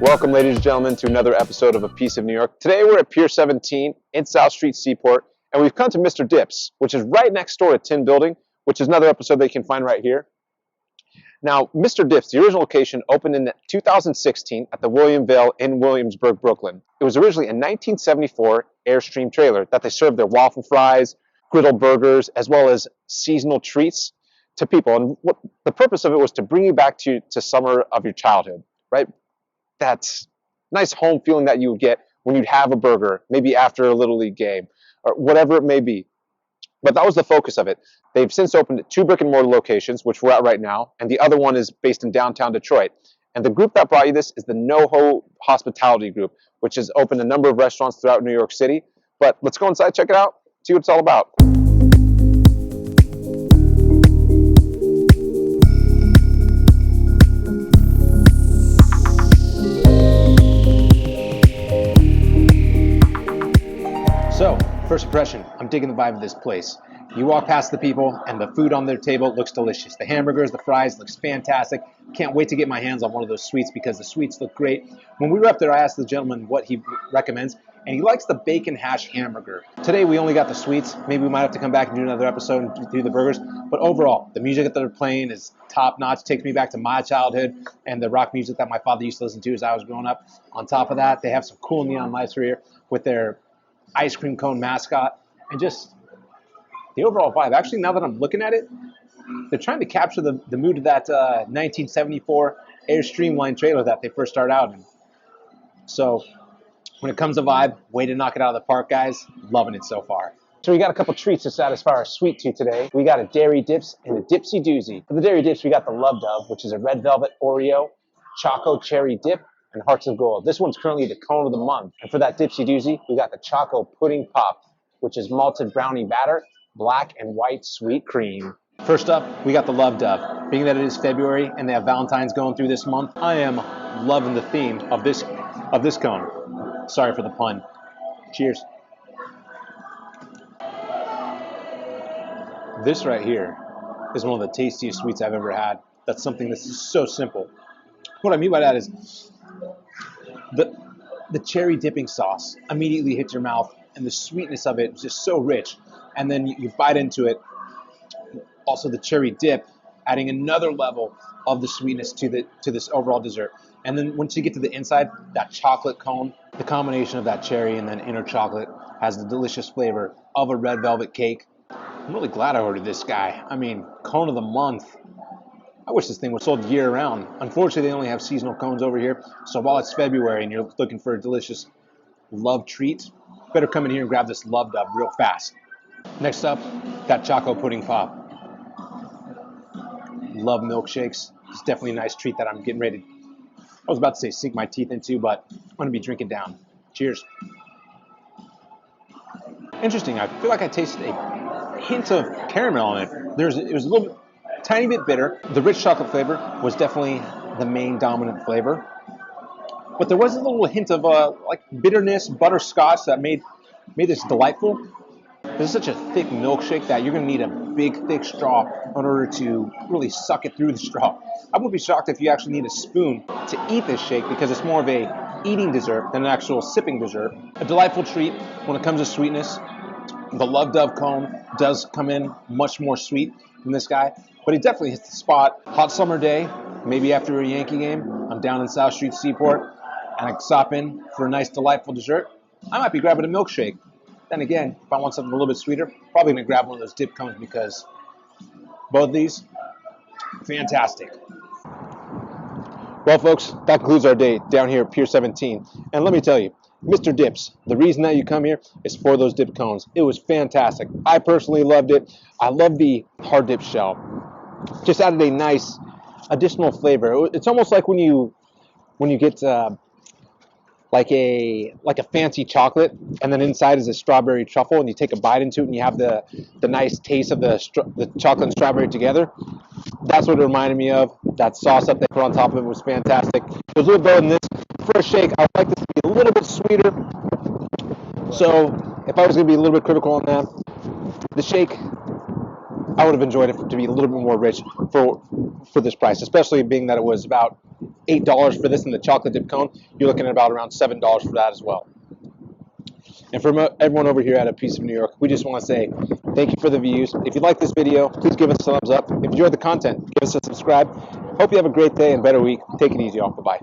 Welcome, ladies and gentlemen, to another episode of A Piece of New York. Today we're at Pier 17 in South Street Seaport, and we've come to Mr. Dips, which is right next door to Tin Building, which is another episode that you can find right here. Now, Mr. Dips, the original location, opened in 2016 at the William Vale in Williamsburg, Brooklyn. It was originally a 1974 Airstream trailer that they served their waffle fries, griddle burgers, as well as seasonal treats to people. And what the purpose of it was to bring you back to summer of your childhood, right? That's nice home feeling that you would get when you'd have a burger, maybe after a Little League game, or whatever it may be. But that was the focus of it. They've since opened 2 brick-and-mortar locations, which we're at right now, and the other one is based in downtown Detroit. And the group that brought you this is the NoHo Hospitality Group, which has opened a number of restaurants throughout New York City. But let's go inside, check it out, see what it's all about. So, first impression, I'm digging the vibe of this place. You walk past the people and the food on their table looks delicious. The hamburgers, the fries looks fantastic. Can't wait to get my hands on one of those sweets because the sweets look great. When we were up there, I asked the gentleman what he recommends, and he likes the bacon hash hamburger. Today we only got the sweets. Maybe we might have to come back and do another episode and do the burgers. But overall, the music that they're playing is top notch. Takes me back to my childhood and the rock music that my father used to listen to as I was growing up. On top of that, they have some cool neon lights here with their ice cream cone mascot, and just the overall vibe. Actually, now that I'm looking at it, they're trying to capture the mood of that 1974 Airstream line trailer that they first started out in. So when it comes to vibe, way to knock it out of the park, guys. Loving it so far. So we got a couple treats to satisfy our sweet tooth today. We got a Dairy Dips and a Dipsy Doozy. For the Dairy Dips, we got the Love Dove, which is a red velvet Oreo, choco cherry dip, and Hearts of Gold. This one's currently the cone of the month. And for that Dipsy Doozy, we got the choco-pudding pop, which is malted brownie batter, black and white sweet cream. First up, we got the Love Dove. Being that it is February and they have Valentine's going through this month, I am loving the theme of this cone. Sorry for the pun. Cheers. This right here is one of the tastiest sweets I've ever had. That's something that's so simple. What I mean by that is the cherry dipping sauce immediately hits your mouth, and the sweetness of it is just so rich. And then you bite into it. Also, the cherry dip, adding another level of the sweetness to this overall dessert. And then once you get to the inside, that chocolate cone, the combination of that cherry and then inner chocolate has the delicious flavor of a red velvet cake. I'm really glad I ordered this guy. I mean, cone of the month. I wish this thing was sold year round. Unfortunately, they only have seasonal cones over here. So while it's February and you're looking for a delicious love treat, better come in here and grab this Love Dove real fast. Next up, that choco pudding pop. Love milkshakes. It's definitely a nice treat that I'm getting ready. I was about to say sink my teeth into, but I'm going to be drinking down. Cheers. Interesting. I feel like I tasted a hint of caramel in it. It was a little bit, tiny bit bitter. The rich chocolate flavor was definitely the main dominant flavor. But there was a little hint of like bitterness, butterscotch that made this delightful. This is such a thick milkshake that you're going to need a big, thick straw in order to really suck it through the straw. I would be shocked if you actually need a spoon to eat this shake because it's more of a eating dessert than an actual sipping dessert. A delightful treat when it comes to sweetness. The Love Dove cone does come in much more sweet than this guy, but it definitely hits the spot. Hot summer day, maybe after a Yankee game, I'm down in South Street Seaport, and I stop in for a nice, delightful dessert. I might be grabbing a milkshake. Then again, if I want something a little bit sweeter, probably going to grab one of those dip cones because both of these, fantastic. Well, folks, that concludes our day down here at Pier 17. And let me tell you, Mr. Dips, the reason that you come here is for those dip cones. It was fantastic. I personally loved it. I love the hard dip shell. Just added a nice additional flavor. It's almost like when you get like a fancy chocolate, and then inside is a strawberry truffle, and you take a bite into it, and you have the nice taste of the chocolate and strawberry together. That's what it reminded me of. That sauce that they put on top of it was fantastic. It was a little better than this. For a shake, I would like this to be a little bit sweeter. So if I was going to be a little bit critical on that, the shake, I would have enjoyed it to be a little bit more rich for this price, especially being that it was about $8 for this and the chocolate dip cone, you're looking at about around $7 for that as well. And from everyone over here at A Piece of New York, we just want to say thank you for the views. If you like this video, please give us a thumbs up. If you enjoyed the content, give us a subscribe. Hope you have a great day and better week. Take it easy, y'all. Bye-bye.